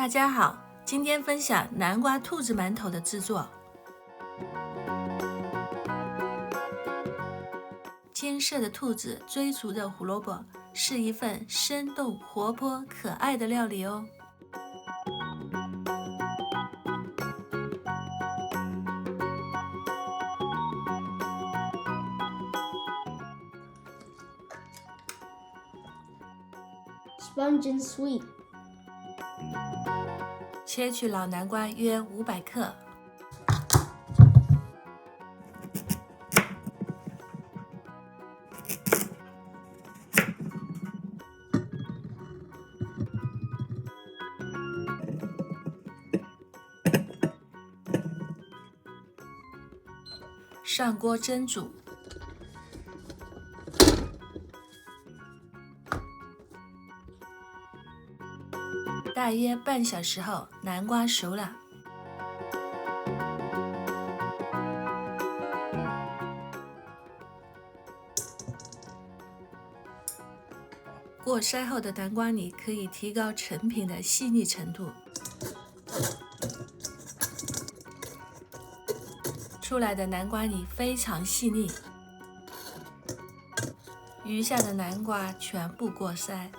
大家好，今天分享南瓜兔子馒头的制作。金色的兔子追逐着胡萝卜，是一份生动、活泼、可爱的料理哦。Sponge and sweet. 切去老南瓜约500克，上锅蒸煮。大约半小时后，南瓜熟了。过筛后的南瓜泥可以提高成品的细腻程度。出来的南瓜泥非常细腻，余下的南瓜全部过筛。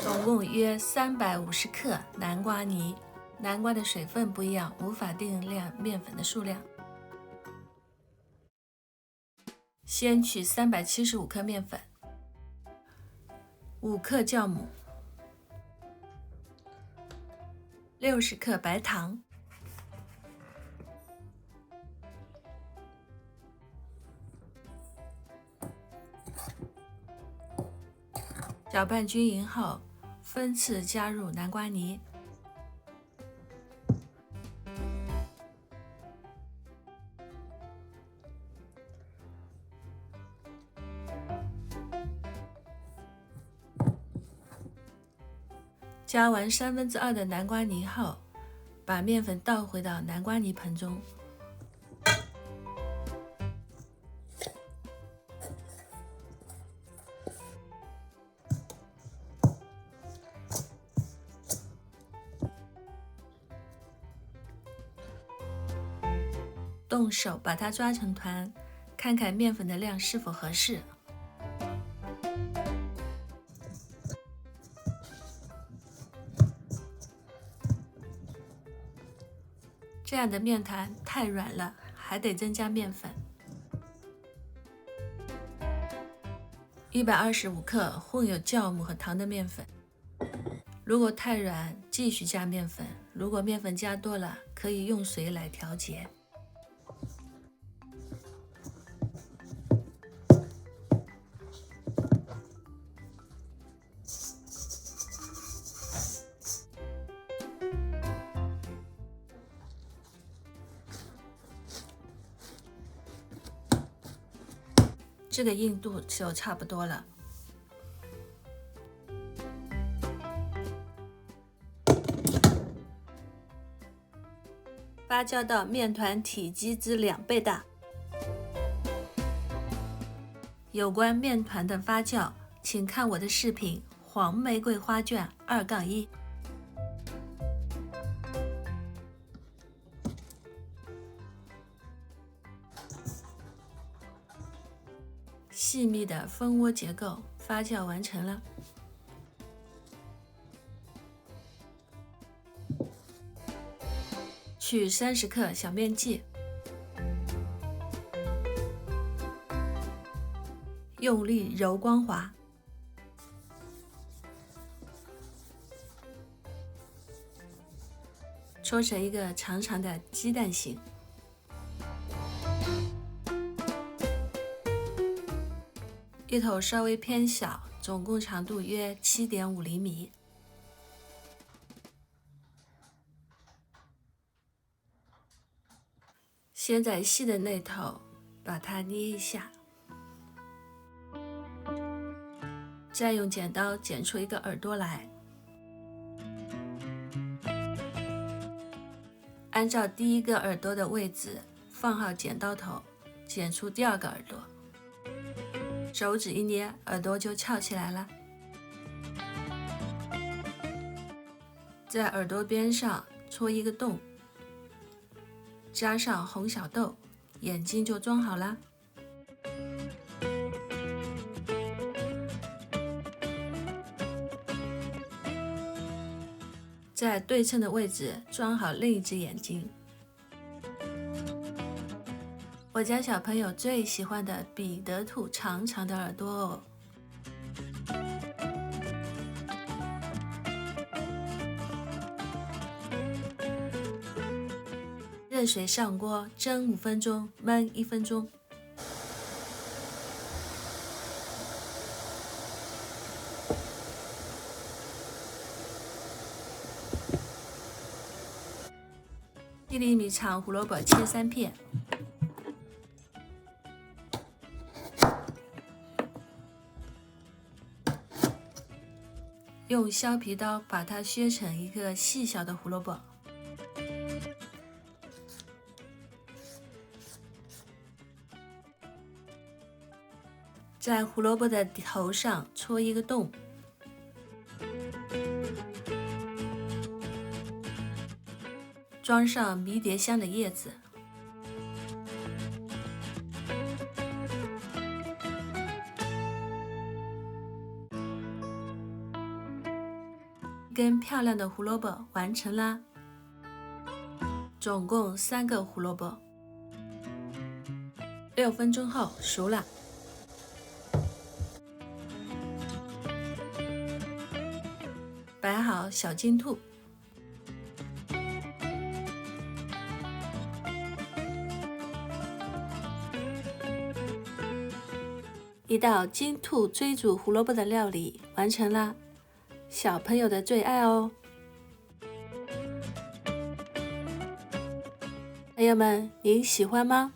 总共约350克南瓜泥，南瓜的水分不一样，无法定量面粉的数量。先取375克面粉，5克酵母，60克白糖，搅拌均匀后，分次加入南瓜泥。加完2/3的南瓜泥后，把面粉倒回到南瓜泥盆中。动手把它抓成团，看看面粉的量是否合适。这样的面团太软了，还得增加面粉。125克混有酵母和糖的面粉，如果太软，继续加面粉；如果面粉加多了，可以用水来调节。这个硬度就差不多了。发酵到面团体积之2倍大。有关面团的发酵，请看我的视频《黄玫瑰花卷2-1》。细密的蜂窝结构发酵完成了。取30克小面剂，用力揉光滑。搓成一个长长的鸡蛋形。一头稍微偏小，总共长度约7.5厘米。先在细的那头把它捏一下，再用剪刀剪出一个耳朵来。按照第一个耳朵的位置放好剪刀头，剪出第二个耳朵，手指一捏，耳朵就翘起来了。在耳朵边上戳一个洞，加上红小豆，眼睛就装好啦。在对称的位置装好另一只眼睛。我家小朋友最喜欢的彼得兔长长的耳朵哦。热水上锅，蒸5分钟，焖1分钟。1厘米长胡萝卜切3片，用削皮刀把它削成一个细小的胡萝卜。在胡萝卜的头上戳一个洞，装上迷迭香的叶子，一根漂亮的胡萝卜完成啦。总共3个胡萝卜，6分钟后熟了。摆好小金兔，一道金兔追逐胡萝卜的料理完成啦，小朋友的最爱哦。朋友们，您喜欢吗？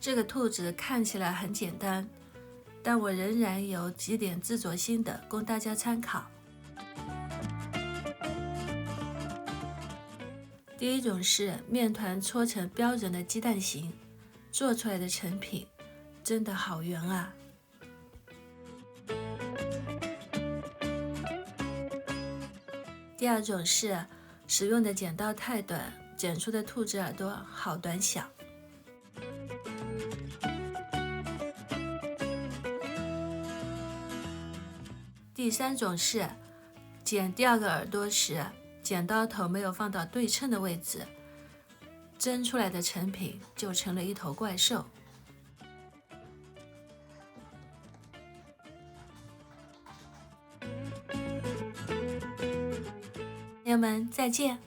这个兔子看起来很简单，但我仍然有几点自作心得供大家参考。第一种是面团搓成标准的鸡蛋形，做出来的成品真的好圆啊。第二种是使用的剪刀太短，剪出的兔子耳朵好短小。第三种是剪第二个耳朵时，剪刀头没有放到对称的位置，蒸出来的成品就成了一头怪兽。朋友们，再见。